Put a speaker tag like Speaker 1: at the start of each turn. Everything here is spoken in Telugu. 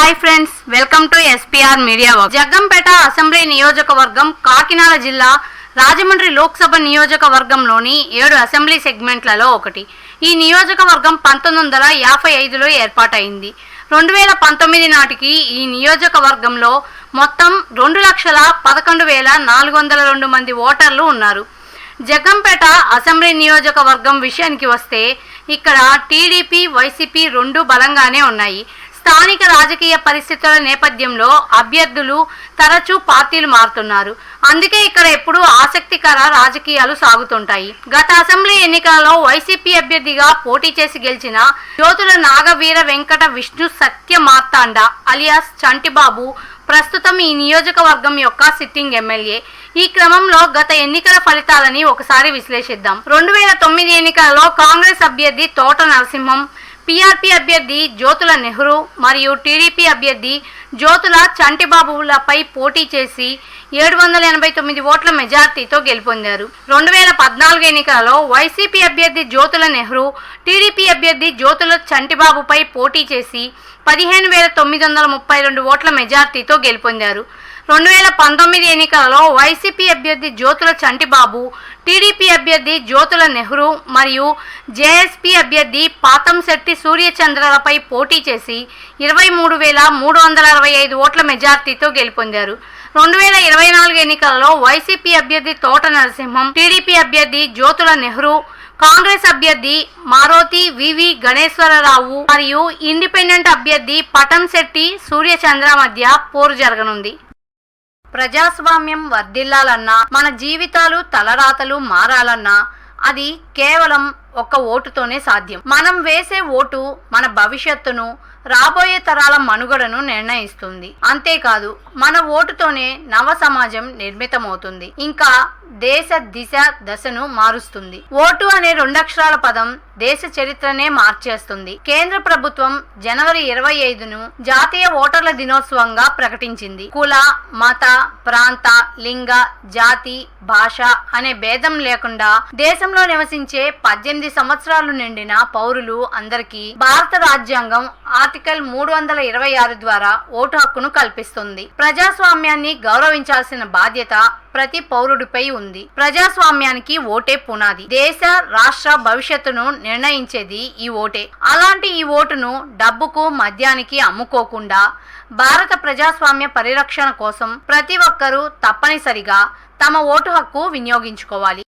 Speaker 1: Hi friends, welcome to SPR media work. Jaggampeta assembly నియోజకవర్గం కాకినాడ జిల్లా రాజమండ్రి లోక్సభ నియోజకవర్గంలోని 7 అసెంబ్లీ సెగ్మెంట్లలో ఒకటి. ఈ నియోజకవర్గం 1955లో ఏర్పాటైంది. 2019 నాటికి ఈ నియోజకవర్గంలో మొత్తం 2,11,402 మంది ఓటర్లు ఉన్నారు. జగ్గంపేట అసెంబ్లీ నియోజకవర్గం విషయానికి వస్తే ఇక్కడ టీడీపీ, వైసీపీ రెండు బలంగానే ఉన్నాయి. స్థానిక రాజకీయ పరిస్థితుల నేపథ్యంలో అభ్యర్థులు తరచూ పార్టీలు మారుతున్నారు. అందుకే ఇక్కడ ఎప్పుడూ ఆసక్తికర రాజకీయాలు సాగుతుంటాయి. గత అసెంబ్లీ ఎన్నికలలో వైసీపీ అభ్యర్థిగా పోటీ చేసి గెలిచిన జ్యోతుల నాగవీర వెంకట విష్ణు సత్య మార్తాండ అలియాస్ చంటిబాబు ప్రస్తుతం ఈ నియోజకవర్గం యొక్క సిట్టింగ్ ఎమ్మెల్యే. ఈ క్రమంలో గత ఎన్నికల ఫలితాలని ఒకసారి విశ్లేషిద్దాం. 2009 ఎన్నికలలో కాంగ్రెస్ అభ్యర్థి తోట నరసింహం, పీఆర్పీ అభ్యర్థి జ్యోతుల నెహ్రూ మరియు టీడీపీ అభ్యర్థి జ్యోతుల చంటిబాబులపై పోటీ చేసి 789 ఓట్ల మెజార్టీతో గెలుపొందారు. 2014 ఎన్నికలలో వైసీపీ అభ్యర్థి జ్యోతుల నెహ్రూ, టీడీపీ అభ్యర్థి జ్యోతుల చంటిబాబుపై పోటీ చేసి 15,932 ఓట్ల మెజార్టీతో గెలుపొందారు. 2019 ఎన్నికలలో వైసీపీ అభ్యర్థి జ్యోతుల చంటిబాబు, టీడీపీ అభ్యర్థి జ్యోతుల నెహ్రూ మరియు జేఎస్పీ అభ్యర్థి పాతంశెట్టి సూర్యచంద్రలపై పోటీ చేసి 23,365 ఓట్ల మెజార్టీతో గెలుపొందారు. 2024 ఎన్నికలలో వైసీపీ అభ్యర్థి తోట నరసింహం, టీడీపీ అభ్యర్థి జ్యోతుల నెహ్రూ, కాంగ్రెస్ అభ్యర్థి మారోతి వివి గణేశ్వరరావు మరియు ఇండిపెండెంట్ అభ్యర్థి పటంశెట్టి సూర్యచంద్ర మధ్య పోరు జరగనుంది. ప్రజాస్వామ్యం వర్ధిల్లాలన్నా, మన జీవితాలు తలరాతలు మారాలన్నా అది కేవలం ఒక్క ఓటుతోనే సాధ్యం. మనం వేసే ఓటు మన భవిష్యత్తును, రాబోయే తరాల మనుగడను నిర్ణయిస్తుంది. అంతేకాదు, మన ఓటుతోనే నవ సమాజం నిర్మితమవుతుంది, ఇంకా దేశ దిశ దశను మారుస్తుంది. ఓటు అనే 2 అక్షరాల పదం దేశ చరిత్రనే మార్చేస్తుంది. కేంద్ర ప్రభుత్వం జనవరి 25ను జాతీయ ఓటర్ల దినోత్సవంగా ప్రకటించింది. కుల, మత, ప్రాంత, లింగ, జాతి, భాష అనే భేదం లేకుండా దేశంలో నివసించే 18 సంవత్సరాలు నిండిన పౌరులు అందరికీ భారత రాజ్యాంగం ఆర్టికల్ 326 ద్వారా ఓటు హక్కును కల్పిస్తుంది. ప్రజాస్వామ్యాన్ని గౌరవించాల్సిన బాధ్యత ప్రతి పౌరుడిపై ఉంది. ప్రజాస్వామ్యానికి ఓటే పునాది. దేశ, రాష్ట్ర భవిష్యత్తును నిర్ణయించేది ఈ ఓటే. అలాంటి ఈ ఓటును డబ్బుకు, మద్యానికి అమ్ముకోకుండా భారత ప్రజాస్వామ్య పరిరక్షణ కోసం ప్రతి ఒక్కరూ తప్పనిసరిగా తమ ఓటు హక్కు వినియోగించుకోవాలి.